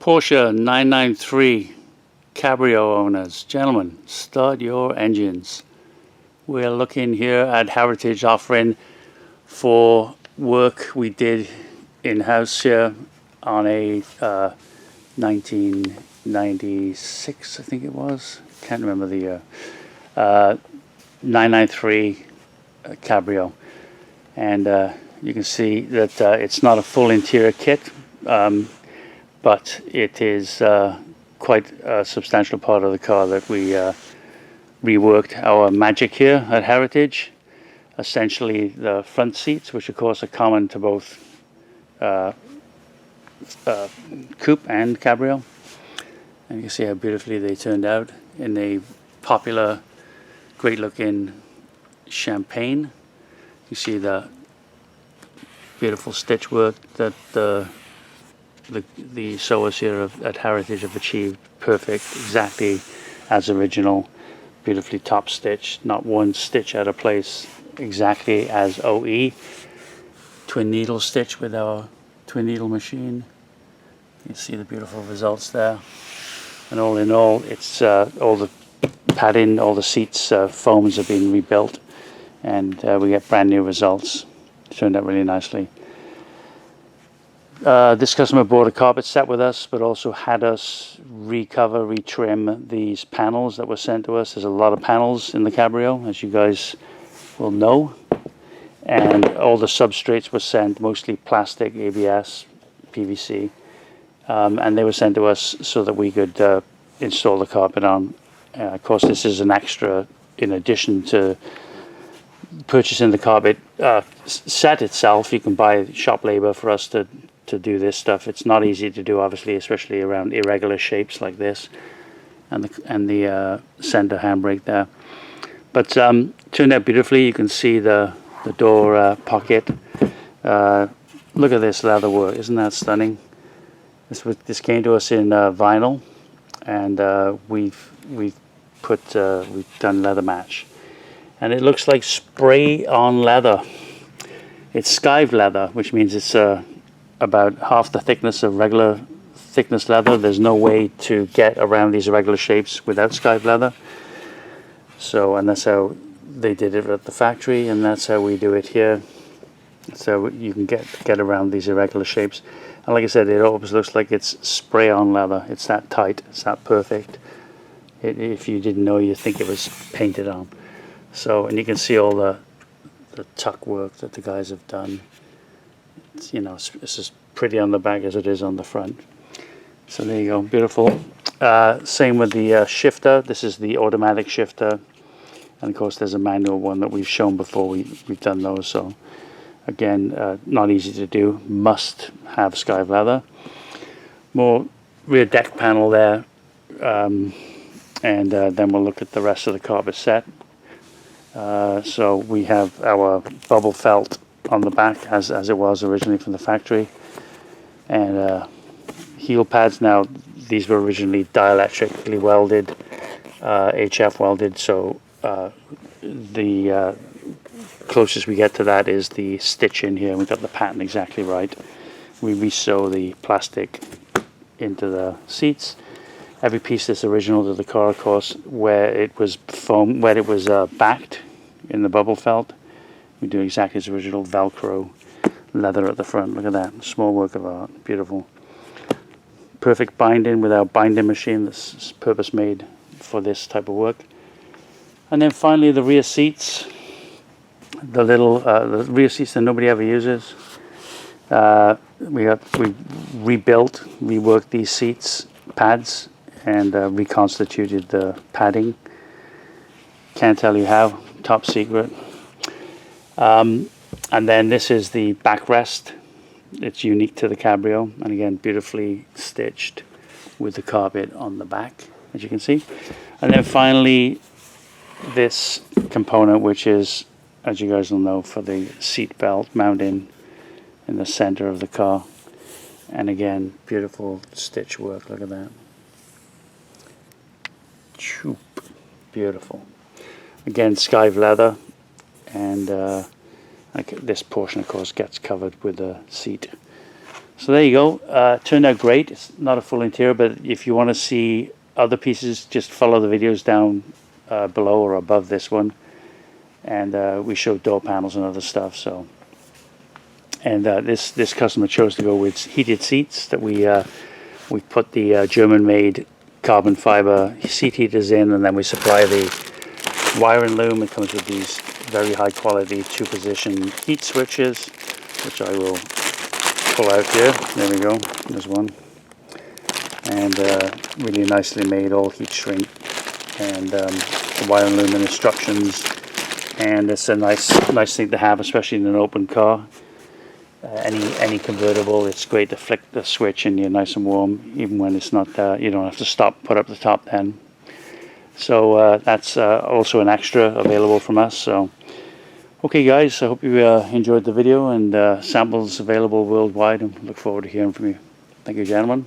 Porsche 993 Cabrio owners, gentlemen, start your engines. We're looking here at Heritage offering for work we did in-house here on a 1996, I think it was. Can't remember the year. 993 Cabrio. And you can see that it's not a full interior kit, but it is quite a substantial part of the car that we reworked. Our magic here at Heritage, essentially the front seats, which of course are common to both coupe and Cabrio. And you can see how beautifully they turned out in a popular, great looking champagne. You see the beautiful stitch work that the sewers here at Heritage have achieved. Perfect, exactly as original, beautifully top stitched, not one stitch out of place, exactly as OE. Twin needle stitch with our twin needle machine. You can see the beautiful results there. And all in all, it's all the padding, all the seats, foams have been rebuilt, and we get brand new results. It turned out really nicely. This customer bought a carpet set with us, but also had us recover, retrim these panels that were sent to us. There's a lot of panels in the Cabrio, as you guys will know, and all the substrates were sent, mostly plastic, ABS, PVC, and they were sent to us so that we could install the carpet on. Of course, this is an extra in addition to purchasing the carpet set itself. You can buy shop labor for us to do this stuff. It's not easy to do, obviously, especially around irregular shapes like this, and the center handbrake there. But turned out beautifully. You can see the door pocket. Look at this leather work. Isn't that stunning? This came to us in vinyl, and we've done leather match, and it looks like spray on leather. It's skived leather, which means it's about half the thickness of regular thickness leather. There's no way to get around these irregular shapes without skived leather. So, and that's how they did it at the factory, and that's how we do it here. So you can get around these irregular shapes. And like I said, it always looks like it's spray on leather. It's that tight, it's that perfect. If you didn't know, you'd think it was painted on. So, and you can see all the tuck work that the guys have done. It's, you know, it's as pretty on the back as it is on the front. So there you go, beautiful. Same with the shifter. This is the automatic shifter, and of course there's a manual one that we've shown before. We've done those. So again, not easy to do. Must have skived leather. More rear deck panel there, and then we'll look at the rest of the carpet set. So we have our bubble felt on the back as it was originally from the factory, and heel pads. Now these were originally dielectrically welded, HF welded, so the closest we get to that is the stitch in here. We got the pattern exactly right. We resew the plastic into the seats. Every piece that's original to the car, of course, where it was foam, where it was backed in the bubble felt, we do exactly as original. Velcro leather at the front. Look at that, small work of art, beautiful. Perfect binding with our binding machine that's purpose made for this type of work. And then finally the rear seats, the rear seats that nobody ever uses. We rebuilt, reworked these seats pads, and reconstituted the padding. Can't tell you how, top secret. And then this is the backrest. It's unique to the Cabrio, and again beautifully stitched with the carpet on the back, as you can see. And then finally this component, which is, as you guys will know, for the seat belt mounting in the center of the car. And again, beautiful stitch work. Look at that. Choop. Beautiful. Again, skived leather, and like this portion, of course, gets covered with the seat. So there you go. Turned out great. It's not a full interior, but if you want to see other pieces, just follow the videos down below or above this one. And we show door panels and other stuff. So, and this customer chose to go with heated seats that we put the German-made carbon fiber seat heaters in, and then we supply the wire and loom. It comes with these very high quality 2-position heat switches, which I will pull out here. There we go. There's one, and really nicely made, all heat shrink, and the wire and loom and instructions. And it's a nice thing to have, especially in an open car. Any convertible, it's great to flick the switch and you're nice and warm, even when it's not. You don't have to stop, put up the top then. So that's also an extra available from us. So, okay, guys, I hope you enjoyed the video, and samples available worldwide, and look forward to hearing from you. Thank you, gentlemen.